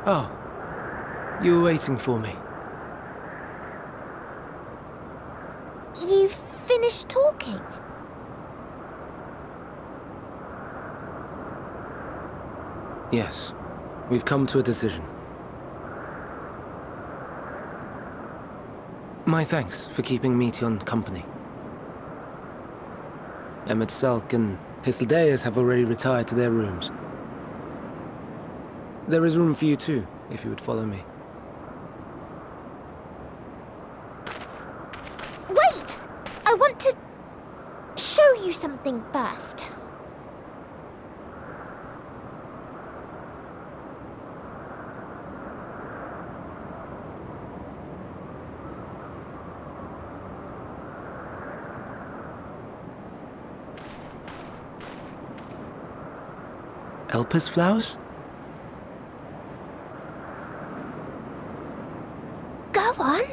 Oh, you were waiting for me. You've finished talking? Yes, we've come to a decision. My thanks for keeping Meteon company. Emmett Selk and Hythlodaeus have already retired to their rooms. There is room for you too, if you would follow me. Wait! I want to show you something first. Elpis flowers? Go on.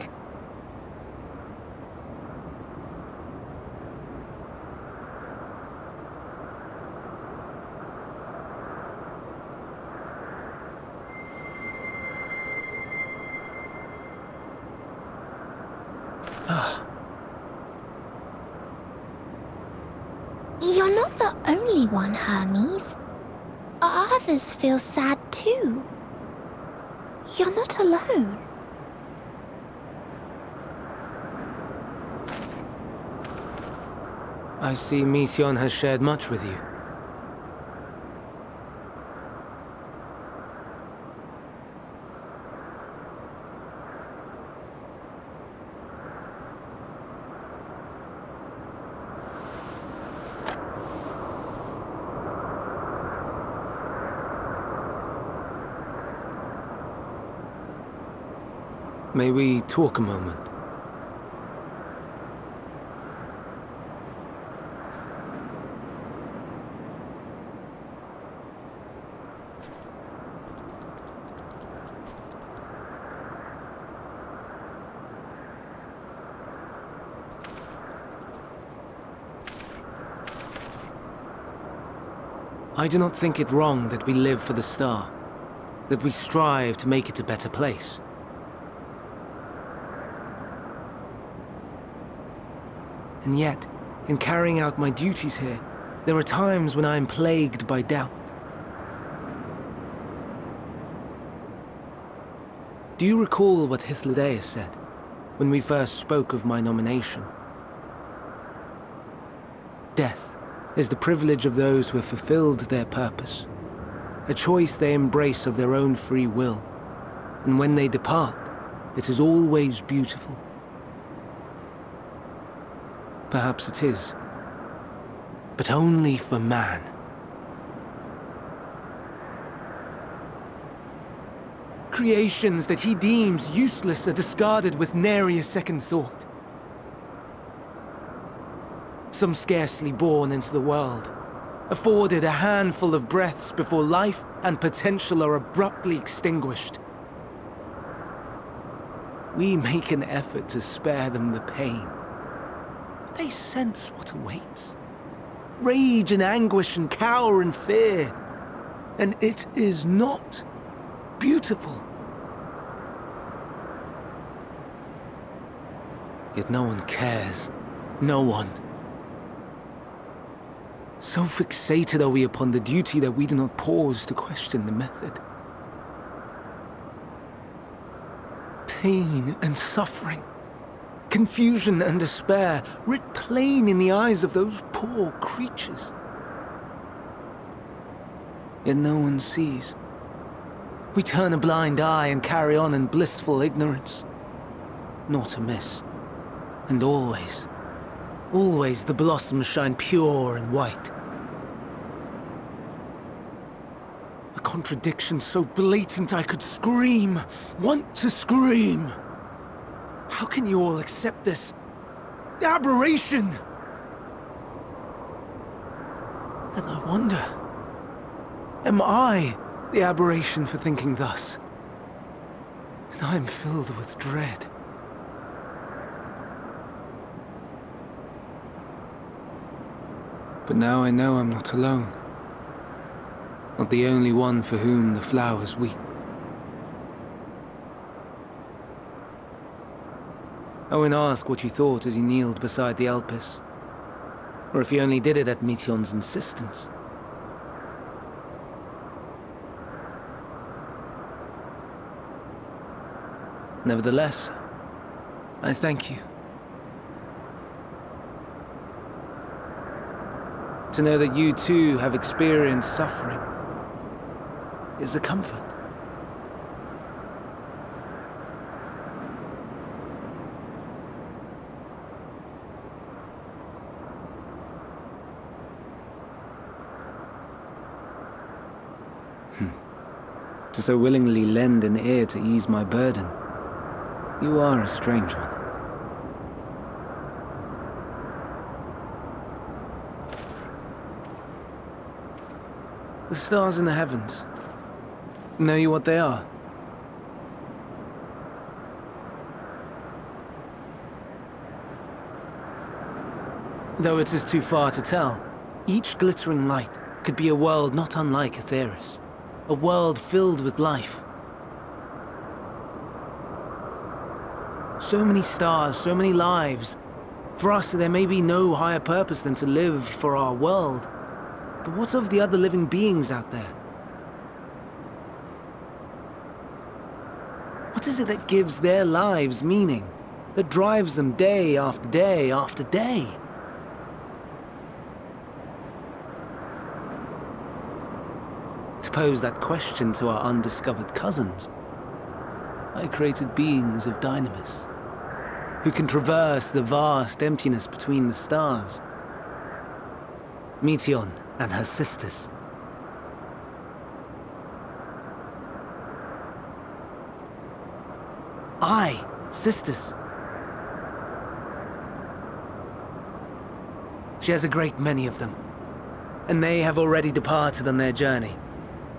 You're not the only one, Hermes. Others feel sad too. You're not alone. I see Meteon has shared much with you. May we talk a moment? I do not think it wrong that we live for the star, that we strive to make it a better place. And yet, in carrying out my duties here, there are times when I am plagued by doubt. Do you recall what Hythlodaeus said when we first spoke of my nomination? Death is the privilege of those who have fulfilled their purpose, a choice they embrace of their own free will, and when they depart, it is always beautiful. Perhaps it is, but only for man. Creations that he deems useless are discarded with nary a second thought. Some scarcely born into the world, afforded a handful of breaths before life and potential are abruptly extinguished. We make an effort to spare them the pain. They sense what awaits. Rage and anguish and cower and fear. And it is not beautiful. Yet no one cares. No one. So fixated are we upon the duty that we do not pause to question the method. Pain and suffering, confusion and despair, writ plain in the eyes of those poor creatures. Yet no one sees. We turn a blind eye and carry on in blissful ignorance. Not amiss. And always, always the blossoms shine pure and white. A contradiction so blatant I could scream, want to scream. How can you all accept this aberration? Then I wonder, am I the aberration for thinking thus? And I am filled with dread. But now I know I'm not alone. Not the only one for whom the flowers weep. I won't ask what you thought as you kneeled beside the Elpis, or if you only did it at Meteion's insistence. Nevertheless, I thank you. To know that you too have experienced suffering is a comfort. To so willingly lend an ear to ease my burden, you are a strange one. The stars in the heavens. Know you what they are? Though it is too far to tell, each glittering light could be a world not unlike Aetheris. A world filled with life. So many stars, so many lives. For us, there may be no higher purpose than to live for our world. But what of the other living beings out there? What is it that gives their lives meaning? That drives them day after day after day? To pose that question to our undiscovered cousins, I created beings of dynamis, who can traverse the vast emptiness between the stars. Meteion and her sisters. Aye, sisters. She has a great many of them, and they have already departed on their journey,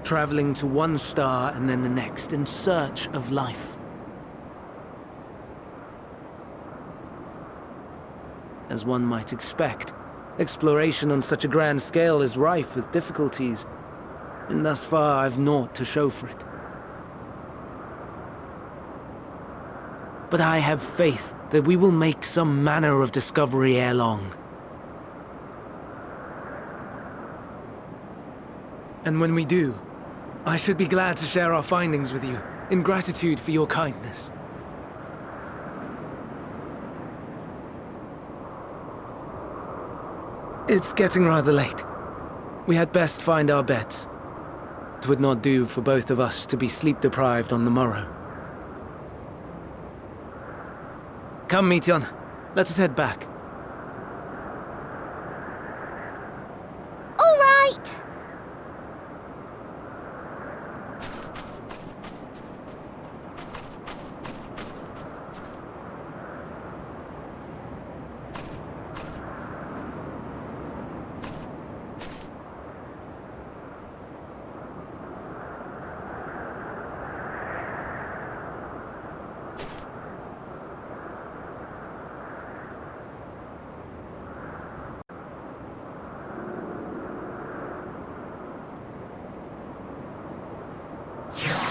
traveling to one star and then the next in search of life. As one might expect, exploration on such a grand scale is rife with difficulties, and thus far I've naught to show for it. But I have faith that we will make some manner of discovery ere long. And when we do, I should be glad to share our findings with you, in gratitude for your kindness. It's getting rather late. We had best find our beds. It would not do for both of us to be sleep-deprived on the morrow. Come, Meteion. Let us head back. All right! Yeah.